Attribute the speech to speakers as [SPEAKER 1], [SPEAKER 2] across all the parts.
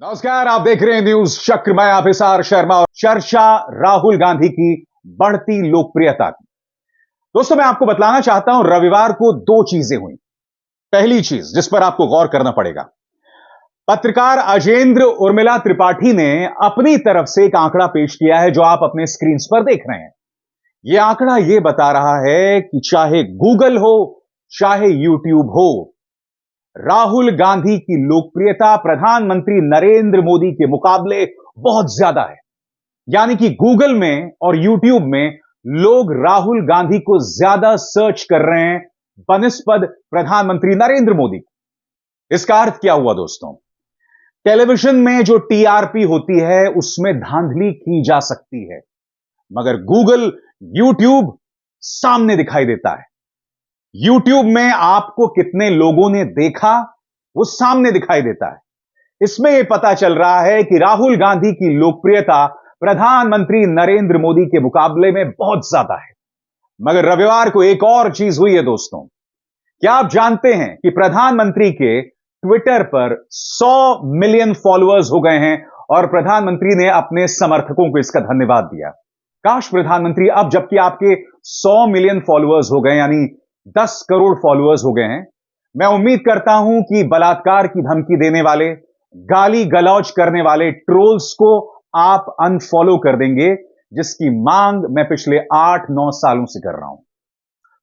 [SPEAKER 1] नमस्कार, आप देख रहे हैं न्यूज चक्र। मैं अभिसार शर्मा और चर्चा राहुल गांधी की बढ़ती लोकप्रियता की। दोस्तों, मैं आपको बतलाना चाहता हूं, रविवार को दो चीजें हुई। पहली चीज जिस पर आपको गौर करना पड़ेगा, पत्रकार अजेंद्र उर्मिला त्रिपाठी ने अपनी तरफ से एक आंकड़ा पेश किया है जो आप अपने स्क्रीन पर देख रहे हैं। यह आंकड़ा यह बता रहा है कि चाहे गूगल हो चाहे यूट्यूब हो, राहुल गांधी की लोकप्रियता प्रधानमंत्री नरेंद्र मोदी के मुकाबले बहुत ज्यादा है। यानी कि गूगल में और यूट्यूब में लोग राहुल गांधी को ज्यादा सर्च कर रहे हैं बनिस्पत प्रधानमंत्री नरेंद्र मोदी। इसका अर्थ क्या हुआ दोस्तों? टेलीविजन में जो टीआरपी होती है उसमें धांधली की जा सकती है, मगर गूगल यूट्यूब सामने दिखाई देता है। यूट्यूब में आपको कितने लोगों ने देखा वो सामने दिखाई देता है। इसमें यह पता चल रहा है कि राहुल गांधी की लोकप्रियता प्रधानमंत्री नरेंद्र मोदी के मुकाबले में बहुत ज्यादा है। मगर रविवार को एक और चीज हुई है दोस्तों। क्या आप जानते हैं कि प्रधानमंत्री के ट्विटर पर 100 मिलियन फॉलोअर्स हो गए हैं और प्रधानमंत्री ने अपने समर्थकों को इसका धन्यवाद दिया। काश प्रधानमंत्री, अब जबकि आपके 100 मिलियन फॉलोअर्स हो गए, यानी 10 करोड़ फॉलोअर्स हो गए हैं, मैं उम्मीद करता हूं कि बलात्कार की धमकी देने वाले, गाली गलौज करने वाले ट्रोल्स को आप अनफॉलो कर देंगे, जिसकी मांग मैं पिछले 8-9 सालों से कर रहा हूं।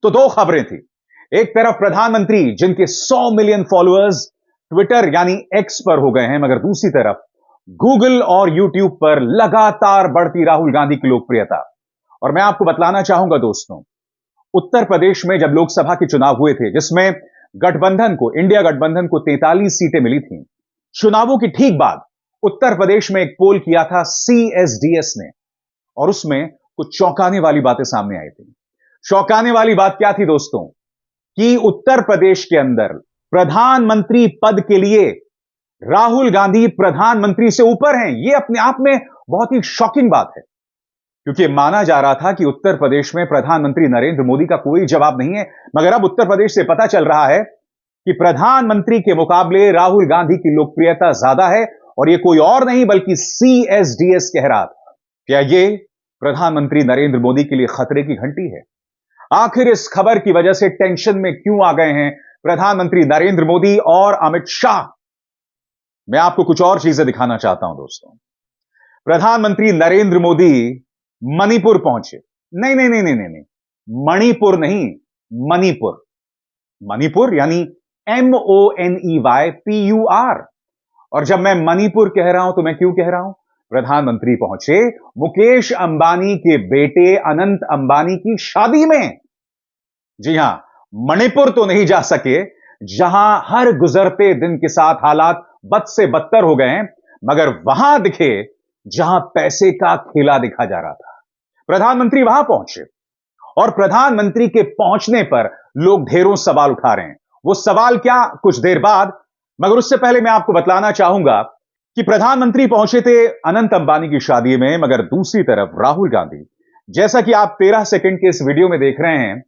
[SPEAKER 1] तो दो खबरें थी। एक तरफ प्रधानमंत्री जिनके 100 मिलियन फॉलोअर्स ट्विटर यानी एक्स पर हो गए हैं, मगर दूसरी तरफ गूगल और यूट्यूब पर लगातार बढ़ती राहुल गांधी की लोकप्रियता। और मैं आपको बतलाना चाहूंगा दोस्तों, उत्तर प्रदेश में जब लोकसभा के चुनाव हुए थे, जिसमें गठबंधन को, इंडिया गठबंधन को 43 सीटें मिली थीं, चुनावों की ठीक बाद उत्तर प्रदेश में एक पोल किया था सीएसडीएस ने, और उसमें कुछ चौंकाने वाली बातें सामने आई थी। चौंकाने वाली बात क्या थी दोस्तों? कि उत्तर प्रदेश के अंदर प्रधानमंत्री पद के लिए राहुल गांधी प्रधानमंत्री से ऊपर हैं। यह अपने आप में बहुत ही शॉकिंग बात है, क्योंकि माना जा रहा था कि उत्तर प्रदेश में प्रधानमंत्री नरेंद्र मोदी का कोई जवाब नहीं है, मगर अब उत्तर प्रदेश से पता चल रहा है कि प्रधानमंत्री के मुकाबले राहुल गांधी की लोकप्रियता ज्यादा है, और यह कोई और नहीं बल्कि सीएसडीएस कह रहा था। क्या यह प्रधानमंत्री नरेंद्र मोदी के लिए खतरे की घंटी है? आखिर इस खबर की वजह से टेंशन में क्यों आ गए हैं प्रधानमंत्री नरेंद्र मोदी और अमित शाह? मैं आपको कुछ और चीजें दिखाना चाहता हूं दोस्तों। प्रधानमंत्री नरेंद्र मोदी मणिपुर पहुंचे। नहीं नहीं नहीं नहीं नहीं नहीं, मणिपुर नहीं, मणिपुर। मणिपुर यानी MONEYPUR। और जब मैं मणिपुर कह रहा हूं तो मैं क्यों कह रहा हूं? प्रधानमंत्री पहुंचे मुकेश अंबानी के बेटे अनंत अंबानी की शादी में। जी हां, मणिपुर तो नहीं जा सके, जहां हर गुजरते दिन के साथ हालात बद से बदतर हो गए हैं, मगर वहां दिखे जहां पैसे का खेला दिखा जा रहा था। प्रधानमंत्री वहां पहुंचे, और प्रधानमंत्री के पहुंचने पर लोग ढेरों सवाल उठा रहे हैं। वो सवाल क्या, कुछ देर बाद। मगर उससे पहले मैं आपको बतलाना चाहूंगा कि प्रधानमंत्री पहुंचे थे अनंत अंबानी की शादी में, मगर दूसरी तरफ राहुल गांधी, जैसा कि आप 13 सेकंड के इस वीडियो में देख रहे हैं,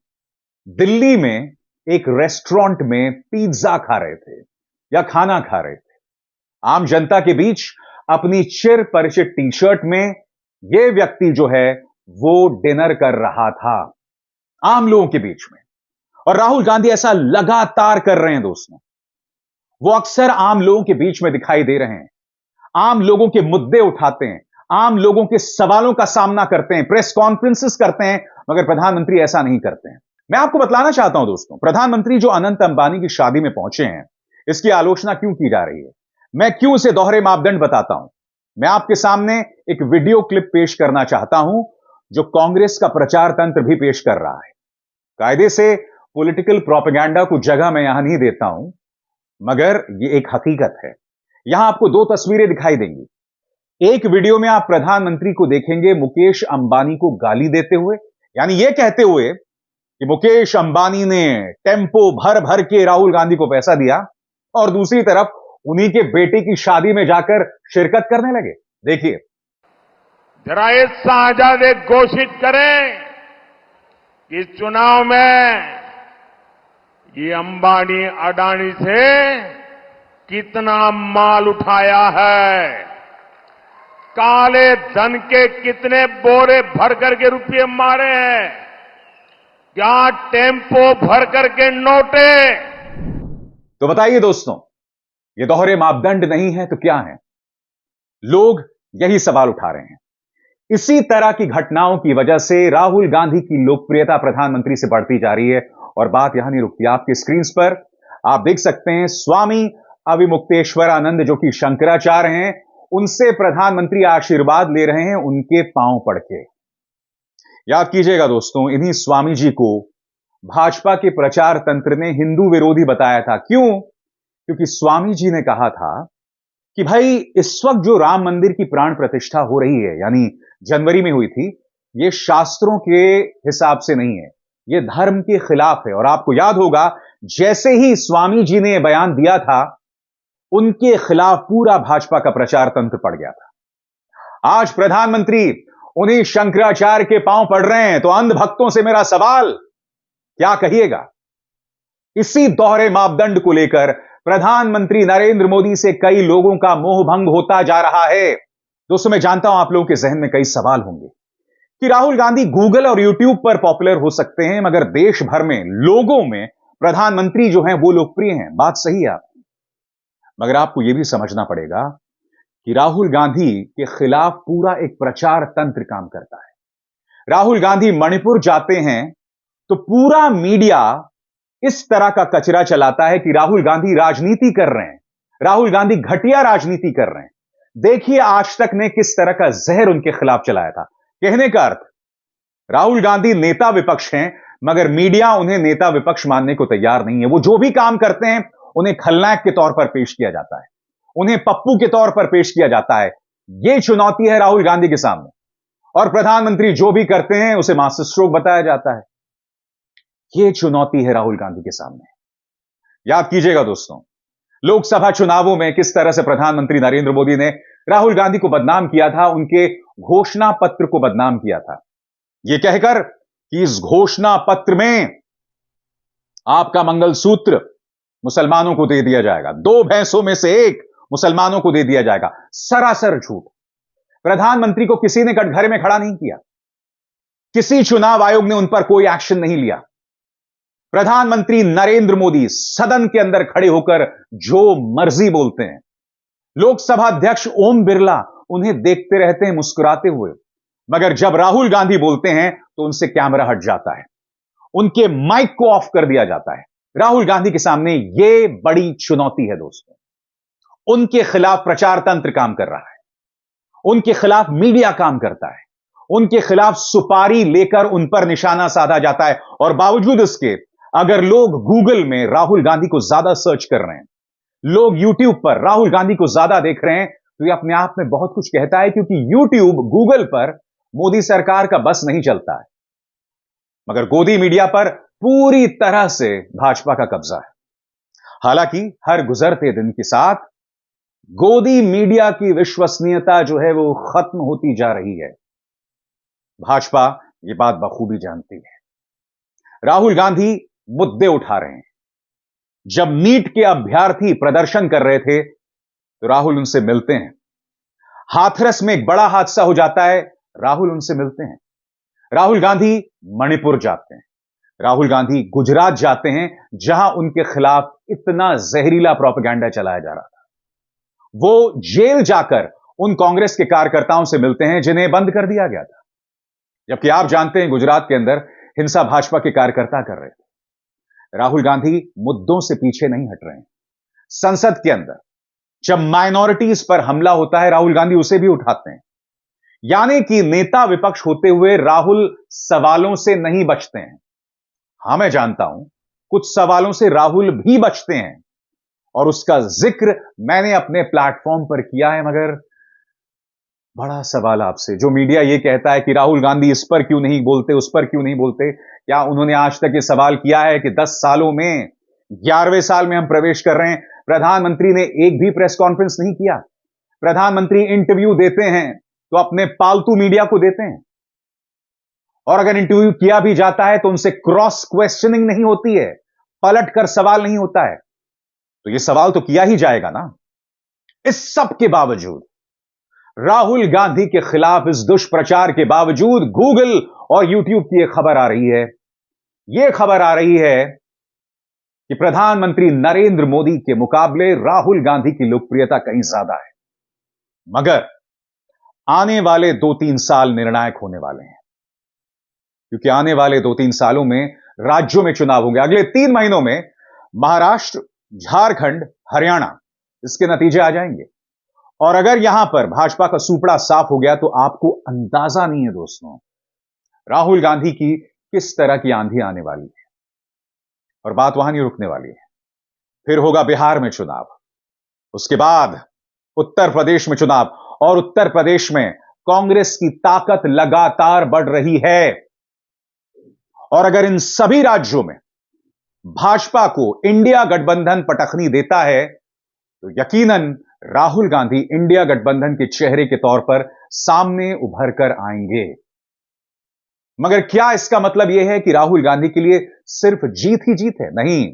[SPEAKER 1] दिल्ली में एक रेस्टोरेंट में पिज्जा खा रहे थे या खाना खा रहे थे, आम जनता के बीच अपनी चिर परिचित टी शर्ट में। यह व्यक्ति जो है वो डिनर कर रहा था आम लोगों के बीच में, और राहुल गांधी ऐसा लगातार कर रहे हैं दोस्तों। वो अक्सर आम लोगों के बीच में दिखाई दे रहे हैं, आम लोगों के मुद्दे उठाते हैं, आम लोगों के सवालों का सामना करते हैं, प्रेस कॉन्फ्रेंसेस करते हैं, मगर प्रधानमंत्री ऐसा नहीं करते हैं। मैं आपको बतलाना चाहता हूं दोस्तों, प्रधानमंत्री जो अनंत अंबानी की शादी में पहुंचे हैं, इसकी आलोचना क्यों की जा रही है, मैं क्यों इसे दोहरे मापदंड बताता हूं। मैं आपके सामने एक वीडियो क्लिप पेश करना चाहता हूं जो कांग्रेस का प्रचार तंत्र भी पेश कर रहा है। कायदे से पॉलिटिकल प्रोपेगेंडा को जगह मैं यहां नहीं देता हूं, मगर यह एक हकीकत है। यहां आपको दो तस्वीरें दिखाई देंगी। एक वीडियो में आप प्रधानमंत्री को देखेंगे मुकेश अंबानी को गाली देते हुए, यानी यह कहते हुए कि मुकेश अंबानी ने टेम्पो भर भर के राहुल गांधी को पैसा दिया, और दूसरी तरफ उन्हीं के बेटे की शादी में जाकर शिरकत करने लगे। देखिए
[SPEAKER 2] जरा ये शाहजादे घोषित करें कि इस चुनाव में ये अंबानी अडानी से कितना माल उठाया है, काले धन के कितने बोरे भर करके रुपये मारे हैं, क्या टेम्पो भर करके नोटे।
[SPEAKER 1] तो बताइए दोस्तों, ये दोहरे मापदंड नहीं है तो क्या है? लोग यही सवाल उठा रहे हैं। इसी तरह की घटनाओं की वजह से राहुल गांधी की लोकप्रियता प्रधानमंत्री से बढ़ती जा रही है। और बात यहां नहीं रुकती। आपके स्क्रीन पर आप देख सकते हैं स्वामी अविमुक्तेश्वरानंद, जो कि शंकराचार्य हैं, उनसे प्रधानमंत्री आशीर्वाद ले रहे हैं उनके पांव पड़ के। याद कीजिएगा दोस्तों, इन्हीं स्वामी जी को भाजपा के प्रचार तंत्र ने हिंदू विरोधी बताया था। क्यों? क्योंकि स्वामी जी ने कहा था कि भाई इस वक्त जो राम मंदिर की प्राण प्रतिष्ठा हो रही है, यानी जनवरी में हुई थी, यह शास्त्रों के हिसाब से नहीं है, यह धर्म के खिलाफ है। और आपको याद होगा, जैसे ही स्वामी जी ने यह बयान दिया था, उनके खिलाफ पूरा भाजपा का प्रचार तंत्र पड़ गया था। आज प्रधानमंत्री उन्हीं शंकराचार्य के पांव पड़ रहे हैं, तो अंध भक्तों से मेरा सवाल, क्या कहिएगा? इसी दोहरे मापदंड को लेकर प्रधानमंत्री नरेंद्र मोदी से कई लोगों का मोह भंग होता जा रहा है। दोस्तों, मैं जानता हूं आप लोगों के जहन में कई सवाल होंगे कि राहुल गांधी गूगल और यूट्यूब पर पॉपुलर हो सकते हैं, मगर देश भर में लोगों में प्रधानमंत्री जो हैं वो लोकप्रिय हैं। बात सही है आपकी, मगर आपको यह भी समझना पड़ेगा कि राहुल गांधी के खिलाफ पूरा एक प्रचार तंत्र काम करता है। राहुल गांधी मणिपुर जाते हैं तो पूरा मीडिया इस तरह का कचरा चलाता है कि राहुल गांधी राजनीति कर रहे हैं, राहुल गांधी घटिया राजनीति कर रहे हैं। देखिए आज तक ने किस तरह का जहर उनके खिलाफ चलाया था। कहने का अर्थ, राहुल गांधी नेता विपक्ष हैं, मगर मीडिया उन्हें नेता विपक्ष मानने को तैयार नहीं है। वो जो भी काम करते हैं उन्हें खलनायक के तौर पर पेश किया जाता है, उन्हें पप्पू के तौर पर पेश किया जाता है। यह चुनौती है राहुल गांधी के सामने। और प्रधानमंत्री जो भी करते हैं उसे मास्टर स्ट्रोक बताया जाता है। यह चुनौती है राहुल गांधी के सामने। याद कीजिएगा दोस्तों, लोकसभा चुनावों में किस तरह से प्रधानमंत्री नरेंद्र मोदी ने राहुल गांधी को बदनाम किया था, उनके घोषणा पत्र को बदनाम किया था, यह कहकर कि इस घोषणा पत्र में आपका मंगलसूत्र मुसलमानों को दे दिया जाएगा, 2 भैंसों में से एक मुसलमानों को दे दिया जाएगा। सरासर झूठ। प्रधानमंत्री को किसी ने कटघरे में खड़ा नहीं किया, किसी चुनाव आयोग ने उन पर कोई एक्शन नहीं लिया। प्रधानमंत्री नरेंद्र मोदी सदन के अंदर खड़े होकर जो मर्जी बोलते हैं। लोकसभा अध्यक्ष ओम बिरला उन्हें देखते रहते हैं मुस्कुराते हुए, मगर जब राहुल गांधी बोलते हैं तो उनसे कैमरा हट जाता है, उनके माइक को ऑफ कर दिया जाता है। राहुल गांधी के सामने यह बड़ी चुनौती है दोस्तों। उनके खिलाफ प्रचार तंत्र काम कर रहा है, उनके खिलाफ मीडिया काम करता है, उनके खिलाफ सुपारी लेकर उन पर निशाना साधा जाता है। और बावजूद इसके, अगर लोग गूगल में राहुल गांधी को ज्यादा सर्च कर रहे हैं, लोग यूट्यूब पर राहुल गांधी को ज्यादा देख रहे हैं, तो यह अपने आप में बहुत कुछ कहता है, क्योंकि यूट्यूब, गूगल पर मोदी सरकार का बस नहीं चलता है, मगर गोदी मीडिया पर पूरी तरह से भाजपा का कब्जा है। हालांकि हर गुजरते दिन के साथ गोदी मीडिया की विश्वसनीयता जो है वो खत्म होती जा रही है। भाजपा ये बात बखूबी जानती है। राहुल गांधी मुद्दे उठा रहे हैं। जब नीट के अभ्यर्थी प्रदर्शन कर रहे थे तो राहुल उनसे मिलते हैं। हाथरस में एक बड़ा हादसा हो जाता है, राहुल उनसे मिलते हैं। राहुल गांधी मणिपुर जाते हैं, राहुल गांधी गुजरात जाते हैं, जहां उनके खिलाफ इतना जहरीला प्रोपेगेंडा चलाया जा रहा था। वो जेल जाकर उन कांग्रेस के कार्यकर्ताओं से मिलते हैं जिन्हें बंद कर दिया गया था, जबकि आप जानते हैं गुजरात के अंदर हिंसा भाजपा के कार्यकर्ता कर रहे थे। राहुल गांधी मुद्दों से पीछे नहीं हट रहे हैं। संसद के अंदर जब माइनॉरिटीज पर हमला होता है, राहुल गांधी उसे भी उठाते हैं। यानी कि नेता विपक्ष होते हुए राहुल सवालों से नहीं बचते हैं। हां, मैं जानता हूं कुछ सवालों से राहुल भी बचते हैं और उसका जिक्र मैंने अपने प्लेटफॉर्म पर किया है, मगर बड़ा सवाल आपसे, जो मीडिया यह कहता है कि राहुल गांधी इस पर क्यों नहीं बोलते, उस पर क्यों नहीं बोलते, क्या उन्होंने आज तक यह सवाल किया है कि 10 सालों में 11वें साल में हम प्रवेश कर रहे हैं, प्रधानमंत्री ने एक भी प्रेस कॉन्फ्रेंस नहीं किया। प्रधानमंत्री इंटरव्यू देते हैं तो अपने पालतू मीडिया को देते हैं, और अगर इंटरव्यू किया भी जाता है तो उनसे क्रॉस क्वेश्चनिंग नहीं होती है, पलट कर सवाल नहीं होता है। तो यह सवाल तो किया ही जाएगा ना। इस सब के बावजूद, राहुल गांधी के खिलाफ इस दुष्प्रचार के बावजूद गूगल और यूट्यूब की यह खबर आ रही है, यह खबर आ रही है कि प्रधानमंत्री नरेंद्र मोदी के मुकाबले राहुल गांधी की लोकप्रियता कहीं ज्यादा है। मगर आने वाले 2-3 साल निर्णायक होने वाले हैं, क्योंकि आने वाले 2-3 सालों में राज्यों में चुनाव होंगे। अगले 3 महीनों में महाराष्ट्र, झारखंड, हरियाणा, इसके नतीजे आ जाएंगे। और अगर यहां पर भाजपा का सूपड़ा साफ हो गया तो आपको अंदाजा नहीं है दोस्तों, राहुल गांधी की किस तरह की आंधी आने वाली है। और बात वहां नहीं रुकने वाली है। फिर होगा बिहार में चुनाव, उसके बाद उत्तर प्रदेश में चुनाव, और उत्तर प्रदेश में कांग्रेस की ताकत लगातार बढ़ रही है। और अगर इन सभी राज्यों में भाजपा को इंडिया गठबंधन पटखनी देता है तो यकीनन राहुल गांधी इंडिया गठबंधन के चेहरे के तौर पर सामने उभर कर आएंगे। मगर क्या इसका मतलब यह है कि राहुल गांधी के लिए सिर्फ जीत ही जीत है? नहीं,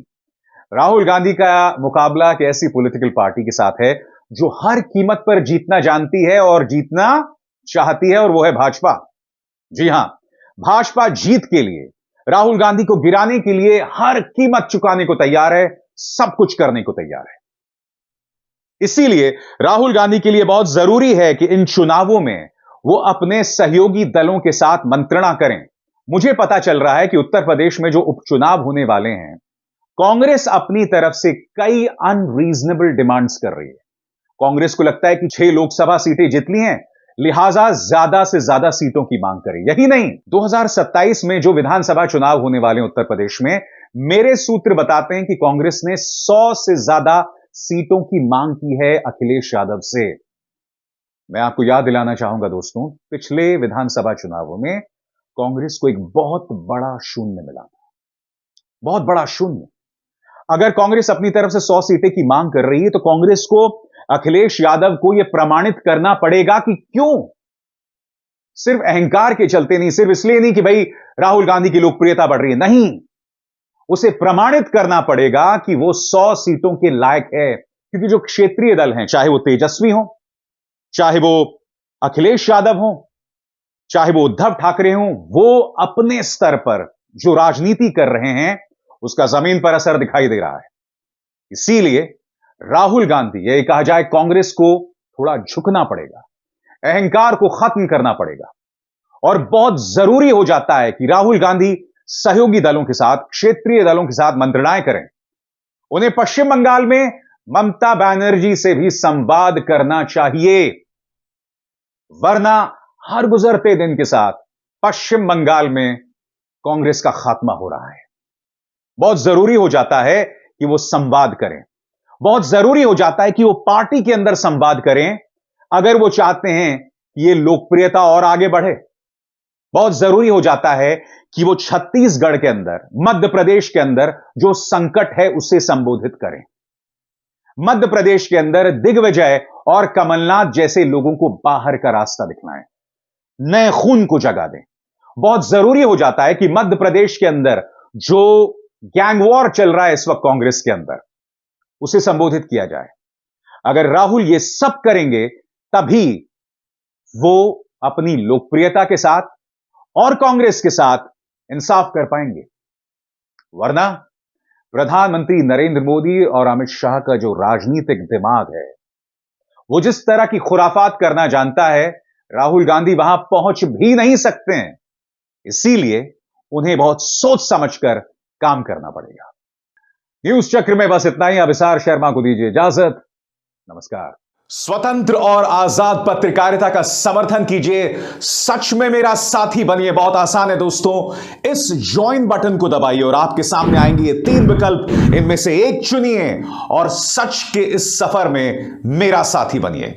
[SPEAKER 1] राहुल गांधी का मुकाबला एक ऐसी पॉलिटिकल पार्टी के साथ है जो हर कीमत पर जीतना जानती है और जीतना चाहती है, और वो है भाजपा। जी हां, भाजपा जीत के लिए, राहुल गांधी को गिराने के लिए हर कीमत चुकाने को तैयार है, सब कुछ करने को तैयार है। इसीलिए राहुल गांधी के लिए बहुत जरूरी है कि इन चुनावों में वो अपने सहयोगी दलों के साथ मंत्रणा करें। मुझे पता चल रहा है कि उत्तर प्रदेश में जो उपचुनाव होने वाले हैं, कांग्रेस अपनी तरफ से कई अनरीजनेबल डिमांड्स कर रही है। कांग्रेस को लगता है कि 6 लोकसभा सीटें जितनी हैं, लिहाजा ज्यादा से ज्यादा सीटों की मांग करे। यही नहीं, 2027 में जो विधानसभा चुनाव होने वाले उत्तर प्रदेश में, मेरे सूत्र बताते हैं कि कांग्रेस ने 100 से ज्यादा सीटों की मांग की है अखिलेश यादव से। मैं आपको याद दिलाना चाहूंगा दोस्तों, पिछले विधानसभा चुनावों में कांग्रेस को एक बहुत बड़ा शून्य मिला था, बहुत बड़ा शून्य। अगर कांग्रेस अपनी तरफ से 100 सीटें की मांग कर रही है तो कांग्रेस को अखिलेश यादव को यह प्रमाणित करना पड़ेगा कि क्यों, सिर्फ अहंकार के चलते नहीं, सिर्फ इसलिए नहीं कि भाई राहुल गांधी की लोकप्रियता बढ़ रही है, नहीं, उसे प्रमाणित करना पड़ेगा कि वो 100 सीटों के लायक है। क्योंकि जो क्षेत्रीय दल हैं, चाहे वो तेजस्वी हो, चाहे वो अखिलेश यादव हो, चाहे वो उद्धव ठाकरे हो, वो अपने स्तर पर जो राजनीति कर रहे हैं उसका जमीन पर असर दिखाई दे रहा है। इसीलिए राहुल गांधी, यह कहा जाए कांग्रेस को थोड़ा झुकना पड़ेगा, अहंकार को खत्म करना पड़ेगा। और बहुत जरूरी हो जाता है कि राहुल गांधी सहयोगी दलों के साथ, क्षेत्रीय दलों के साथ मंत्रणाएं करें। उन्हें पश्चिम बंगाल में ममता बनर्जी से भी संवाद करना चाहिए, वरना हर गुजरते दिन के साथ पश्चिम बंगाल में कांग्रेस का खात्मा हो रहा है। बहुत जरूरी हो जाता है कि वो संवाद करें, बहुत जरूरी हो जाता है कि वो पार्टी के अंदर संवाद करें अगर वो चाहते हैं कि ये लोकप्रियता और आगे बढ़े। बहुत जरूरी हो जाता है कि वो छत्तीसगढ़ के अंदर, मध्य प्रदेश के अंदर जो संकट है उसे संबोधित करें। मध्य प्रदेश के अंदर दिग्विजय और कमलनाथ जैसे लोगों को बाहर का रास्ता दिखलाएं, नए खून को जगा दें। बहुत जरूरी हो जाता है कि मध्य प्रदेश के अंदर जो गैंग वॉर चल रहा है इस वक्त कांग्रेस के अंदर, उसे संबोधित किया जाए। अगर राहुल ये सब करेंगे तभी वो अपनी लोकप्रियता के साथ और कांग्रेस के साथ इंसाफ कर पाएंगे। वरना प्रधानमंत्री नरेंद्र मोदी और अमित शाह का जो राजनीतिक दिमाग है, वो जिस तरह की खुराफात करना जानता है, राहुल गांधी वहां पहुंच भी नहीं सकते हैं। इसीलिए उन्हें बहुत सोच समझकर काम करना पड़ेगा। न्यूज चक्र में बस इतना ही। अभिसार शर्मा को दीजिए इजाजत। नमस्कार। स्वतंत्र और आजाद पत्रकारिता का समर्थन कीजिए, सच में मेरा साथी बनिए। बहुत आसान है दोस्तों, इस ज्वाइन बटन को दबाइए और आपके सामने आएंगे ये 3 विकल्प, इनमें से एक चुनिए और सच के इस सफर में मेरा साथी बनिए।